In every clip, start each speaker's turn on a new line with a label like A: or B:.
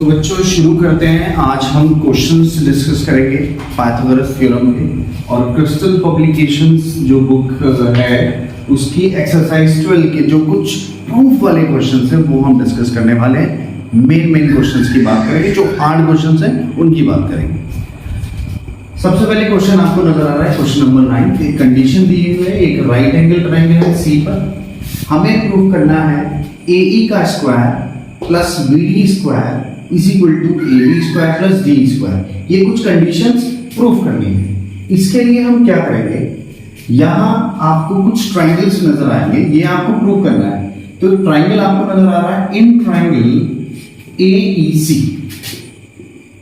A: तो बच्चों शुरू करते हैं। आज हम क्वेश्चंस डिस्कस करेंगे पाइथागोरस थ्योरम के और क्रिस्टल पब्लिकेशंस जो बुक है उसकी एक्सरसाइज 12 के जो कुछ प्रूफ वाले क्वेश्चंस हैं वो हम डिस्कस करने वाले हैं। मेन क्वेश्चंस की बात करेंगे, जो हार्ड क्वेश्चंस हैं उनकी बात करेंगे। सबसे पहले क्वेश्चन आपको नजर आ रहा है, क्वेश्चन नंबर 9। एक कंडीशन दी हुई है, एक राइट एंगल ट्रायंगल है सी पर, हमें प्रूव करना है AE का square plus BD square is equal to AB square plus D square. ये कुछ कंडीशंस प्रूफ करनी है। इसके लिए हम क्या करेंगे, यहां आपको कुछ ट्रायंगल्स नजर आएंगे, ये आपको प्रूव करना है। तो ट्रायंगल आपको नजर आ रहा है, इन ट्रायंगल AEC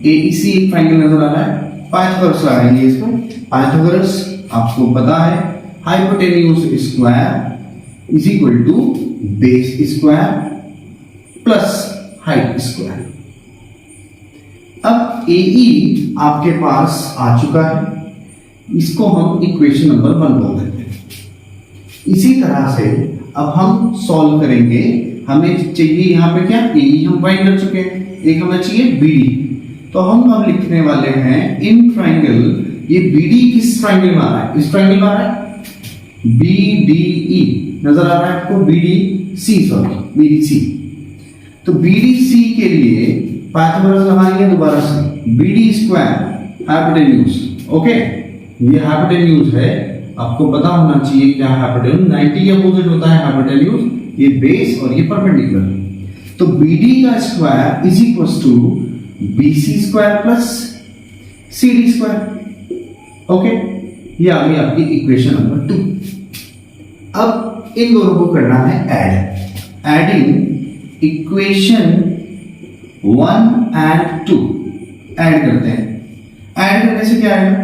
A: एक ट्रायंगल नजर आ रहा है। पाइथागोरस लगाएंगे इसको। पाइथागोरस आपको पता है, hypotenuse square is equal to base square plus height square. अब AE आपके पास आ चुका है, इसको हम इक्वेशन नंबर 1 बोल देते हैं। इसी तरह से अब हम सॉल्व करेंगे। हमें चाहिए यहाँ पे क्या, AE हम फाइंड कर चुके हैं, एक हमें चाहिए BD। तो हम अब लिखने वाले हैं इन ट्रायंगल, ये BD किस ट्रायंगल में आ रहा है, इस ट्रायंगल में आ रहा है BDE नजर आ रहा है आपको, BDC। तो BDC के लिए पाइथागोरस लगाएंगे दोबारा से, BD स्क्वायर हाइपोटेन्यूज। ओके, ये हाइपोटेन्यूज है, आपको पता होना चाहिए क्या हाइपोटेन्यूज 90 के अपोजिट होता है हाइपोटेन्यूज, ये बेस और ये परपेंडिकुलर। तो BD का square is equal to BC square plus CD square. Okay, ये आ गई आपकी इक्वेशन नंबर 2। अब इन दोनों को करना है add, adding equation 1 and 2 add करते हैं। ऐड करने से क्या आएगा,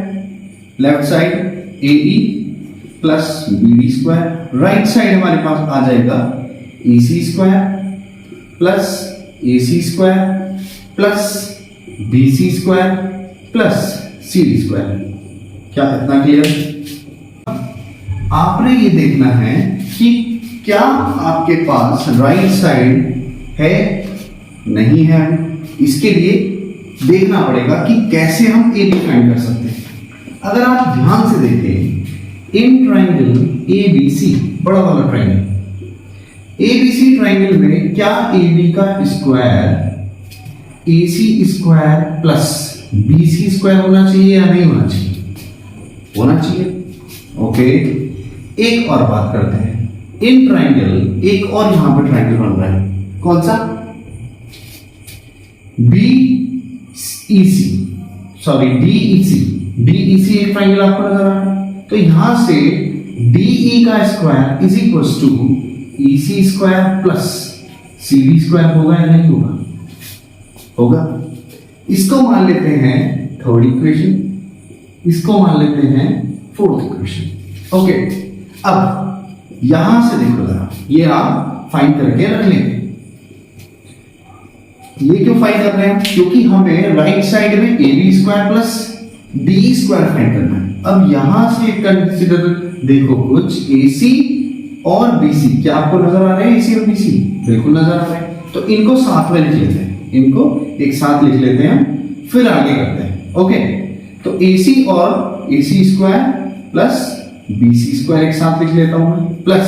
A: left side AE plus BD square, right side हमारे पास आ जाएगा AC square plus AC square plus BC square plus CD square. क्या इतना क्लियर? आपने ये देखना है कि क्या आपके पास राइट साइड है, नहीं है। इसके लिए देखना पड़ेगा कि कैसे हम AB फाइंड कर सकते हैं। अगर आप ध्यान से देखें, इन ट्रायंगल ABC बड़ा वाला ट्रायंगल, ABC ट्रायंगल में क्या AB का square AC square plus BC square होना चाहिए या नहीं होना चाहिए? होना चाहिए। ओके, एक और बात करते हैं। इन ट्रायंगल एक और यहां पर ट्रायंगल बन रहा है, कौन सा, DEC एक ट्रायंगल आपको नजर आ रहा है। तो यहां से DE का square is equal to EC square plus CD square होगा या नहीं होगा? होगा। इसको मान लेते हैं थर्ड इक्वेशन, इसको मान लेते हैं फोर्थ इक्वेशन। ओके, अब यहां से देखो जरा, ये आप फाइंड करके रख लेंगे। ये क्यों फाइंड कर रहे हैं, क्योंकि हमें राइट साइड में AB square plus DE square find करना है। अब यहां से कंसीडर देखो, कुछ AC और BC, क्या आपको नजर आ रहे हैं AC और BC? बिल्कुल नजर आ रहे हैं। तो इनको साथ में लिख लेते हैं, इनको एक साथ लिख लेते हैं, फिर आगे करते हैं। ओके, तो AC और AC square plus BC square एक साथ लिख लेता हूं, plus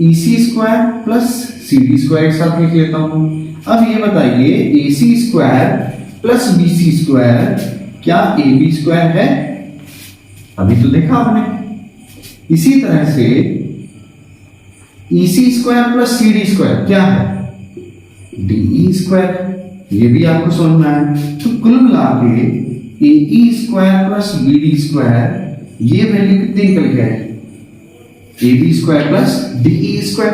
A: EC square plus CD square एक साथ लिख लेता हूं। अब ये बताइए, AC square plus BC square क्या AB स्क्वायर है? अभी तो देखा आपने। इसी तरह से EC square plus CD square क्या है? DE square. ये भी आपको समझना है। तो कुल मिला के AE square plus BD square, ये वैल्यू कितनी निकल के आएगी? AB square plus DE square.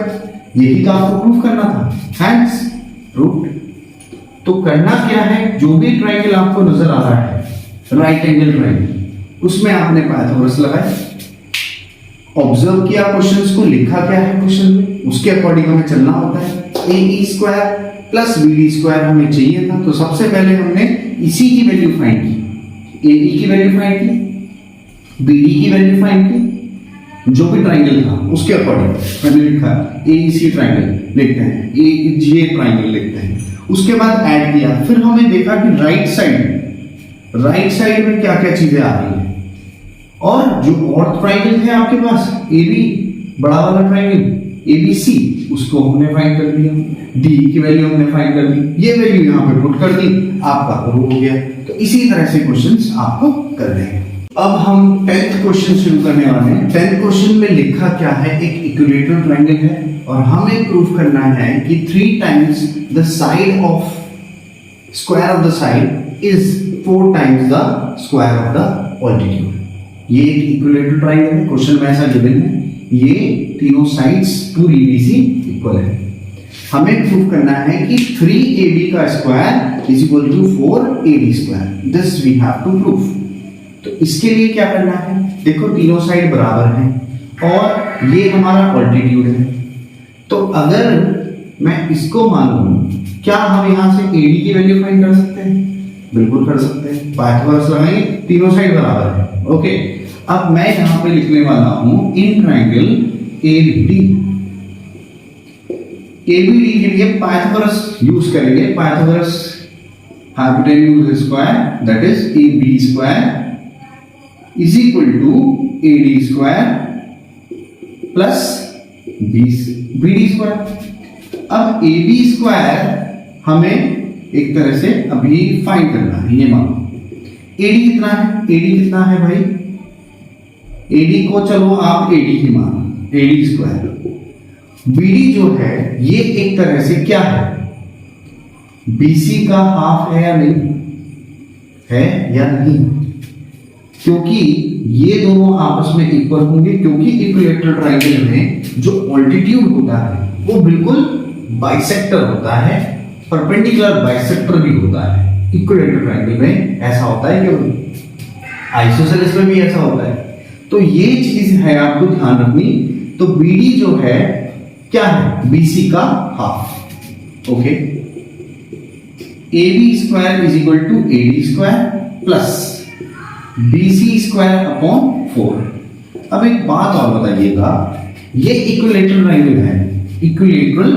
A: यही तो आपको प्रूफ करना था। Hence proof. तो करना क्या है, जो भी ट्रायंगल आपको नजर आ रहा है राइट एंगल ट्रायंगल, उसमें आपने पाइथागोरस लगाया, ऑब्जर्व किया क्वेश्चंस को, लिखा क्या है क्वेश्चन में, उसके अकॉर्डिंग हमें चलना होता है। AE square plus BD square हमें चाहिए था, तो सबसे पहले हमने इसी की वैल्यू फाइंड की, AE की वैल्यू फाइंड की, BD की वैल्यू फाइंड की, जो भी ट्रायंगल था उसके अकॉर्डिंग मैंने लिखा AEC ट्रायंगल लिखते हैं, AJ ट्रायंगल लिखते हैं। उसके बाद ऐड किया, फिर हमने देखा कि राइट साइड में क्या क्या चीजें आ रही है, और जो और ट्राइंगल है आपके पास ए बी, बड़ा वाला ट्राइंगल ABC, उसको हमने फाइंड कर दिया, D की वैल्यू हमने फाइंड कर दी, ये वैल्यू यहाँ पे पुट कर दी, आपका प्रूव हो गया। तो इसी तरह से क्वेश्चंस आपको करने हैं। अब हम 10th क्वेश्चन शुरू करने वाले हैं। 10th क्वेश्चन में लिखा क्या है, एक इक्विलेटरल ट्रायंगल है और हमें प्रूव करना है कि 3 times the side of square of the side is 4 times the square of the altitude. ये एक इक्विलेटरल ट्रायंगल है, क्वेश्चन में ऐसा गिवन है, ये तीनों साइड्स पूरी BC इक्वल है। हमें प्रूव करना है कि 3AB का square is equal to 4AD square, this we have to prove. तो इसके लिए क्या करना है, देखो तीनों साइड बराबर हैं और ये हमारा ऑल्टीट्यूड है, तो अगर मैं इसको मानूं, क्या हम यहां से AD की वैल्यू फाइंड कर सकते हैं? बिल्कुल कर सकते हैं, पाइथागोरस लगाएंगे, तीनों साइड बराबर है। ओके, अब मैं यहां पे लिखने वाला हूं इन ट्रायंगल ABD। ABD के लिए पाइथागोरस यूज करेंगे, Pythagoras hypotenuse square that is AB square is equal to AD square plus BD square. अब AB स्क्वायर हमें एक तरह से अभी फाइंड करना है, ये मानो AD कितना है, AD कितना है भाई, AD को चलो आप AD ही मानो, AD स्क्वायर। BD जो है ये एक तरह से क्या है, BC का हाफ है या नहीं है, या नहीं, क्योंकि ये दोनों आपस में इक्वल होंगे, क्योंकि इक्विलेटरल ट्रायंगल में जो ऑल्टीट्यूड होता है वो बिल्कुल बाइसेक्टर होता है, परपेंडिकुलर बाइसेक्टर भी होता है। इक्विलेटरल ट्रायंगल में ऐसा होता है कि आइसोसेलेस में भी ऐसा होता है, तो ये चीज है आपको ध्यान रखनी। तो BD जो है क्या है, BC का half. Okay, AB square is equal to AD square plus BC square upon 4। अब एक बात और बताइएगा, ये इक्विलेटरल ट्रायंगल है, इक्विलेटरल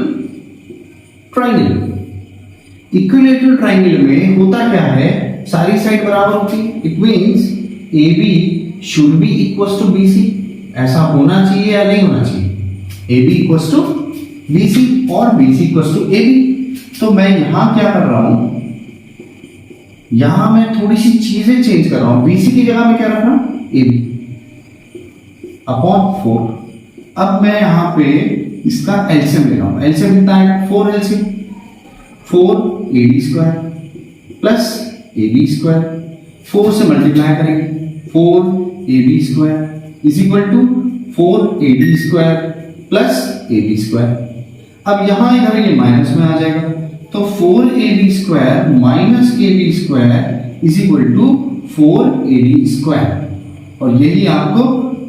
A: ट्रायंगल में होता क्या है, सारी साइड बराबर होती है, it means AB should be equals to BC, ऐसा होना चाहिए या नहीं होना चाहिए, AB equals to BC और BC equals to AB। तो मैं यहां क्या कर रहा हूं, यहां मैं थोड़ी सी चीजें चेंज कर रहा हूं, BC की जगह में क्या रख रहा हूं, AB अपॉन 4। अब मैं यहां पे इसका एलसीएम ले रहा हूं, एलसीएम कितना है, 4 LCM, 4AD square plus AB square, 4 से मल्टीप्लाई करेंगे, 4AB square is equal to 4AD square plus AB square. अब यहां इधर ये माइनस में आ जाएगा, तो 4AB square minus AB square is equal to 4AD square. और यही आपको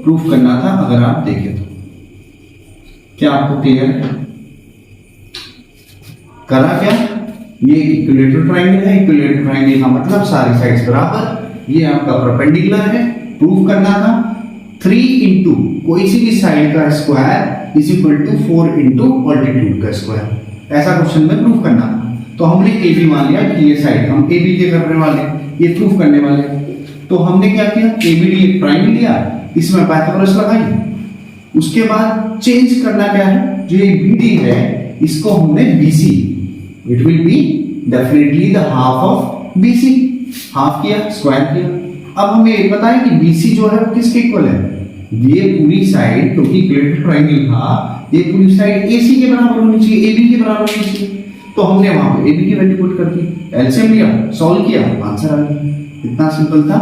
A: प्रूफ करना था, अगर आप देखें तो। क्या आपको क्लियर है? करा क्या, ये इक्विलेटरल ट्रायंगल है, इक्विलेटरल ट्रायंगल का मतलब सारी साइड्स बराबर, ये आपका परपेंडिकुलर है, प्रूव करना था 3 इंटू कोई सी भी साइड का square is equal to 4 into altitude का स्क्वायर, ऐसा क्वेश्चन में प्रूव करना था। तो हमने AB मान लिया कि ये साइड हम AB के करने वाले, ये प्रूव करने वाले, तो हमने क्या किया, ABD एक ट्रायंगल लिया, इसमें पाइथागोरस लगाई, उसके बाद चेंज करना क्या है, जो ये BD है इसको हमने BC, it will be definitely the half of BC, half किया, स्क्वायर किया। अब हमें ये पता है कि BC जो है वो किसके इक्वल है, ये पूरी साइड, क्योंकि इक्विलेटरल ट्रायंगल था, ये पूरी साइड AC के बराबर होनी चाहिए, AB के बराबर होनी चाहिए, तो हमने वहां पे AB की वैल्यू पुट कर दी, एलसीएम लिया, सॉल्व किया, आंसर आ गया। इतना सिंपल था,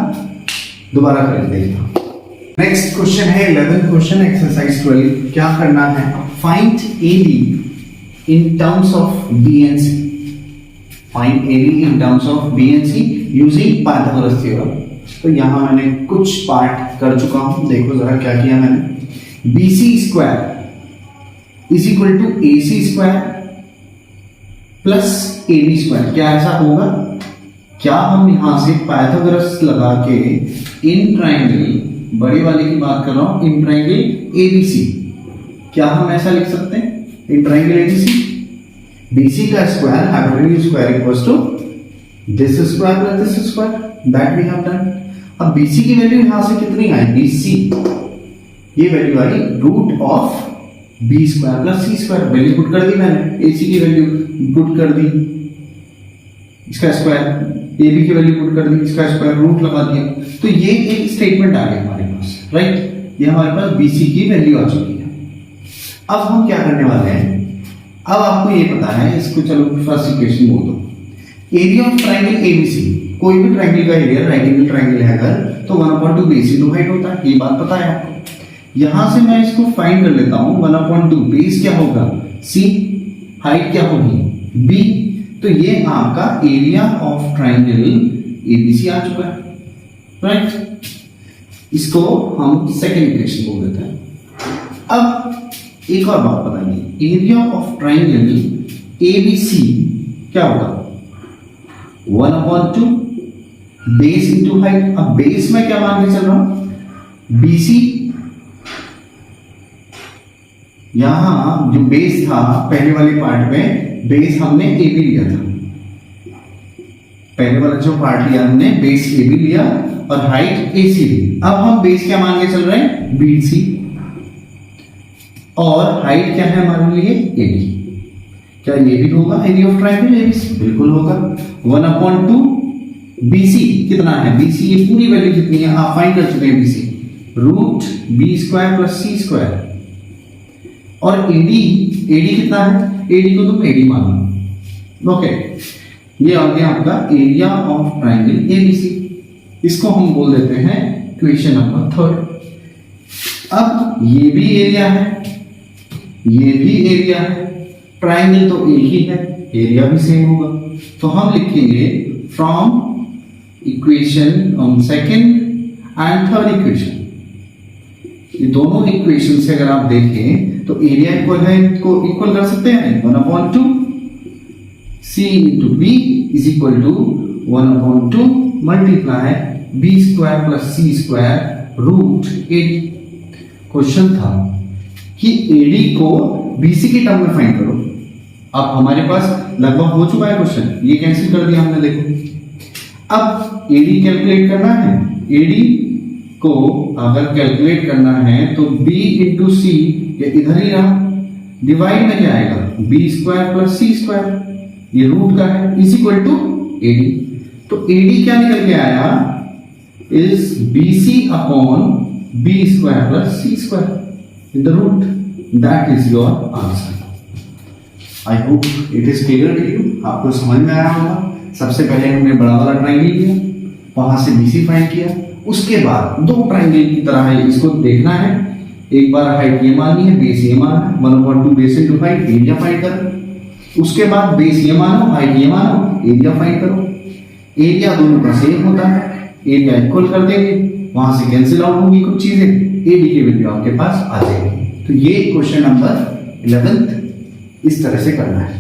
A: दोबारा कर देखना। नेक्स्ट क्वेश्चन है 11th क्वेश्चन, एक्सरसाइज 12। क्या करना है, find AD in terms of BNC, find AD in terms of BNC using Pythagoras theorem। तो यहां मैंने कुछ पार्ट कर चुका हूं, देखो जरा क्या किया मैंने, BC square is equal to AC square plus AB square. क्या ऐसा होगा, क्या हम यहां से पाइथागोरस लगा के इन ट्रायंगल, बड़े वाले की बात कर रहा हूं, इन ट्रायंगल ABC, क्या हम ऐसा लिख सकते हैं, इन ट्रायंगल ABC, BC का square hypotenuse square equals to this square plus this square, that we have done. अब BC की वैल्यू यहां से कितनी आई, BC ये वैल्यू आई root of B square plus C square, value put कर दी मैंने, AC की वैल्यू पुट कर दी, इसका स्क्वायर, AB की वैल्यू पुट कर दी, इसका स्क्वायर, रूट लगा दिया। तो ये एक स्टेटमेंट आ गया हमारे पास, राइट। ये हमारे पास BC की वैल्यू आ चुकी है। अब हम क्या करने वाले हैं, अब आपको ये पता है, इसको चलो फर्स्ट इक्वेशन बोल दो। एरिया ऑफ ट्रायंगल ABC, कोई भी ट्रायंगल का एरिया राइट एंगल ट्रायंगल है अगर, तो 1/2 बेस इंटू हाइट होता है, ये बात पता है आपको। यहां से मैं इसको फाइंड कर लेता हूं, 1/2 बेस क्या होगा C, हाइट क्या होगी B, तो ये आपका एरिया ऑफ ट्रायंगल ABC आ चुका है, राइट। इसको हम सेकंड इक्वेशन बोल देते हैं। अब एक और बात बताइए, एरिया ऑफ ट्रायंगल ABC क्या होगा, 1/2 बेस इंटू हाइट। अब बेस में क्या मान के चल रहा हूं, BC, यहां जो बेस था पहले वाले पार्ट में, बेस हमने AB लिया था, पहले वाला जो पार्ट लिया हमने बेस AB लिया और हाइट AC ली। अब हम बेस क्या मान के चल रहे हैं, BC, और हाइट क्या है हमारे लिए AD। क्या ये भी होगा एरिया ऑफ ट्रायंगल ABC? बिल्कुल होगा। 1/2 BC कितना है, BC ये पूरी वैल्यू कितनी है आप फाइंड कर चुके हैं, BC root B square plus C square, और AD कितना है, AD को तुम AD मानो, ओके। ये आ गया आपका एरिया ऑफ ट्रायंगल ABC। इसको हम बोल देते हैं इक्वेशन नंबर 3। अब ये भी एरिया है, ये भी एरिया है, ट्रायंगल तो एक ही है, एरिया भी सेम होगा, तो हम लिखेंगे from equation second and third equation. ये दोनों इक्वेशन से अगर आप देखें तो एरिया इक्वल है, को इक्वल कर सकते हैं, 1/2 C into B is equal to 1/2 multiply B square plus C square root AD। Question था कि AD को BC के टर्म में फाइंड करो। अब हमारे पास लगभग हो चुका है क्वेश्चन, ये कैंसिल कर दिया हमने, देखो। अब AD कैलकुलेट करना है, AD को अगर कैलकुलेट करना है तो B इंटू C, ये इधर ही रहा, डिवाइड में क्या आएगा, B square plus C square, ये रूट का है, इज इक्वल टू AD। तो AD क्या निकल के आया, is BC upon B square plus C square in the root, that is your answer. I hope it is clear to you, आपको समझ में आया होगा। सबसे पहले हमने बड़ा वाला ट्रायंगल लिया, वहां से BC फाइंड किया, उसके बाद दो ट्रायंगल की तरह है, इसको देखना है। एक बार हाइट ये माननी है, बेस ये मानना है, 1/2 base into height, area find करो। उसके बाद बेस ये मानो, हाइट ये मानो, एरिया फाइंड करो। एरिया दोनों का सेम होता है, एरिया इक्वल कर देंगे, वहां से कैंसिल आउट होंगी कुछ चीजें, एडी की वैल्यू आपके पास आ जाएगी। तो ये क्वेश्चन नंबर 11 इस तरह से करना है।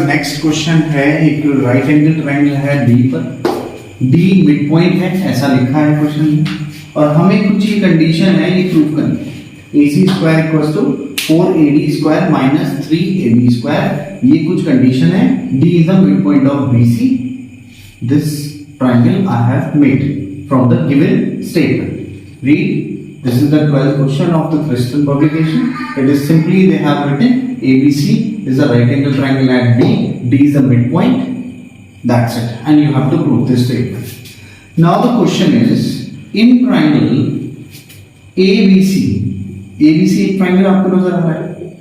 A: नेक्स्ट क्वेश्चन है, एक राइट एंगल ट्रायंगल है डी पर, डी मिड पॉइंट है ऐसा लिखा है क्वेश्चन में, और हमें कुछ ये कंडीशन है ये प्रूव करनी है। AC square equals to 4AD square minus 3AB square, ये कुछ कंडीशन है। D is the mid point of BC, this triangle I have made from the given statement. Read, this is the 12th question of the Christian publication. It is simply they have written ABC is a right angle triangle at B, D is the midpoint, that's it, and you have to prove this statement. Now the question is, in triangle ABC, ABC एक triangle आपको नजर आ रहा है,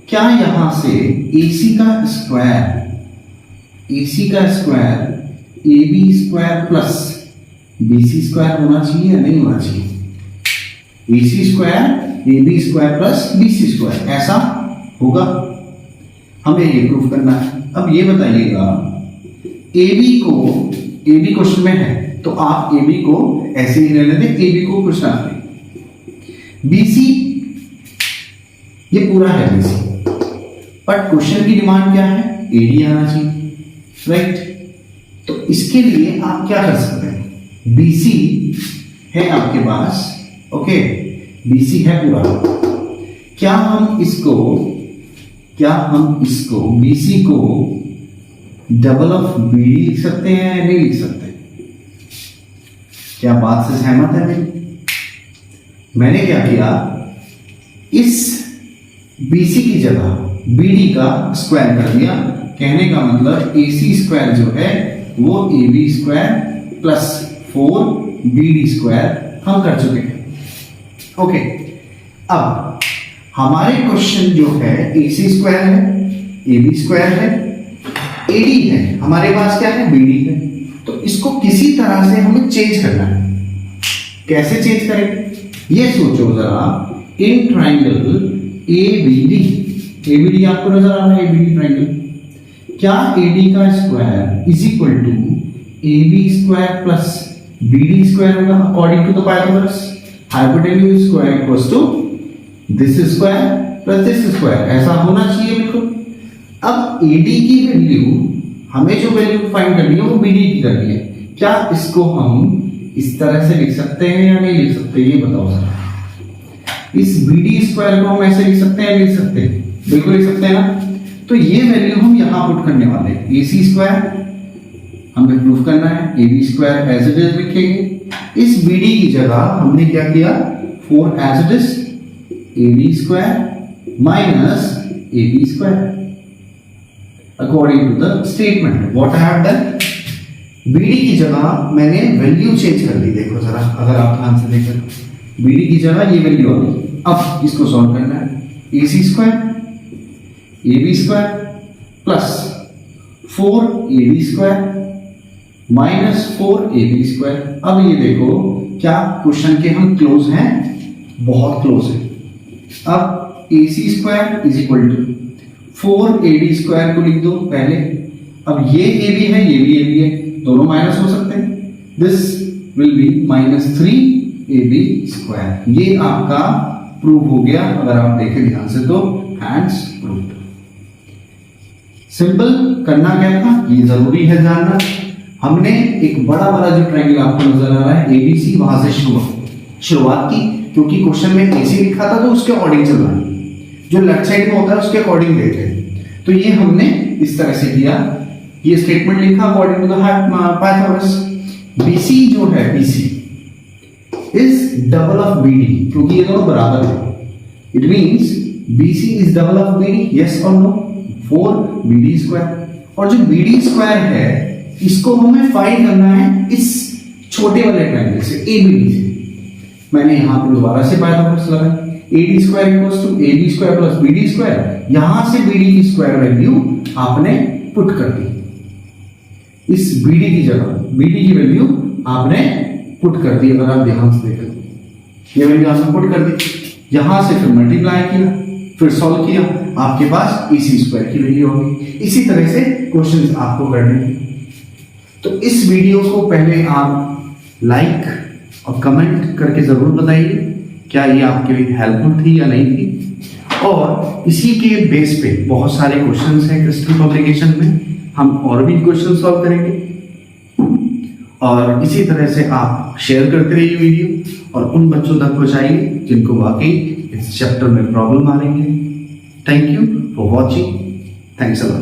A: क्या यहां से AC का square AB square plus BC square होना चाहिए या नहीं होना चाहिए? AC square AB square plus BC square ऐसा होगा, हमें ये प्रूव करना है। अब ये बताइएगा, AB क्वेश्चन में है तो आप AB को ऐसे ही रहने दें, AB को कुछ ना करें। BC ये पूरा है BC, बट क्वेश्चन की डिमांड क्या है, AD आना चाहिए, राइट? तो इसके लिए आप क्या कर सकते हैं, BC है आपके पास, ओके, BC है पूरा, क्या हम इसको क्या हम इसको BC को डबल ऑफ BD लिख सकते हैं या नहीं लिख सकते? क्या बात से सहमत है मेरी? मैंने क्या किया, इस BC की जगह BD का स्क्वायर कर दिया। कहने का मतलब AC स्क्वायर जो है वो AB square plus 4BD square हम कर चुके हैं। ओके, अब हमारे क्वेश्चन जो है AC स्क्वायर है, AB स्क्वायर है, AD है, हमारे पास क्या है, BD है। तो इसको किसी तरह से हमें चेंज करना है। कैसे चेंज करेंगे ये सोचो जरा। इन ट्राइंगल ABD आपको नजर आ रहा है, ABD ट्राइंगल, क्या AD का square is equal to AB square plus BD square होगा according to the Pythagoras? Hypotenuse square equals to this square plus this square, ऐसा होना चाहिए बिल्कुल। अब AD की वैल्यू, हमें जो वैल्यू फाइंड करनी है वो BD की करनी है। क्या इसको हम इस तरह से लिख सकते हैं या नहीं लिख सकते, ये बताओ सर। इस BD स्क्वायर को हम ऐसे लिख सकते हैं, लिख सकते हैं, बिल्कुल लिख सकते हैं ना। तो ये वैल्यू हम यहां पुट करने वाले हैं। AC स्क्वायर हमें प्रूफ करना है, AB square as it is लिखेंगे। इस BD की जगह हमने क्या किया, 4 as it is AB square minus AB square according to the statement. What I have done, BD की जगह मैंने वैल्यू चेंज कर दी। देखो जरा, अगर आप ध्यान से देखें, BD की जगह ये वैल्यू आ गई। अब इसको सॉल्व करना है। AC square AB square plus 4AD square minus 4AB square. अब ये देखो, क्या क्वेश्चन के हम क्लोज हैं, बहुत क्लोज है। अब AC square is equal to 4AD square को लिख दो पहले। अब ये AB है, ये भी AB है, दोनों माइनस हो सकते हैं। This will be minus 3AB square. ये आपका प्रूव हो गया। अगर आप देखें ध्यान से तो हैंड्स प्रूव्ड। सिंपल करना क्या था, ये जरूरी है जानना। हमने एक बड़ा वाला जो ट्रायंगल आपको नजर आ रहा है ABC, वहां से शुरुआत की, क्योंकि क्वेश्चन में AC लिखा था तो उसके अकॉर्डिंग चलना है। जो लेफ्ट साइड में होता है उसके अकॉर्डिंग देते हैं। तो ये हमने इस तरह से किया, ये स्टेटमेंट लिखा according to the Pythagoras. BC जो है, BC is double of BD, क्योंकि ये दोनों बराबर है। It means BC is double of BD, yes और नो, 4BD स्क्वायर। और जो BD स्क्वायर है इसको हमें फाइंड करना है इस छोटे वाले ट्रायंगल से, ABD से। मैंने यहां पे दोबारा से पाइथागोरस लगाया, AD square equals to AB square plus BD square. यहां से BD की स्क्वायर वैल्यू आपने पुट कर दी। इस BD की जगह BD की वैल्यू आपने पुट कर दी। अगर आप ध्यान से देखें, ये वैल्यू आपने पुट कर दी, यहां से फिर मल्टीप्लाई किया, फिर सॉल्व किया, आपके पास AC स्क्वायर की वैल्यू होगी। इसी तरह से क्वेश्चंस आपको करने हैं। तो इस वीडियो को पहले आप लाइक और कमेंट करके जरूर बताइए क्या ये आपके लिए हेल्पफुल थी या नहीं थी। और इसी के बेस पे बहुत सारे क्वेश्चंस हैं क्रिस्टल पब्लिकेशन में, हम और भी क्वेश्चन सॉल्व करेंगे। और इसी तरह से आप शेयर करते रहिए वीडियो और उन बच्चों तक पहुंचाइए जिनको वाकई इस चैप्टर में प्रॉब्लम आ रही है। Thank you for watching, thanks a lot.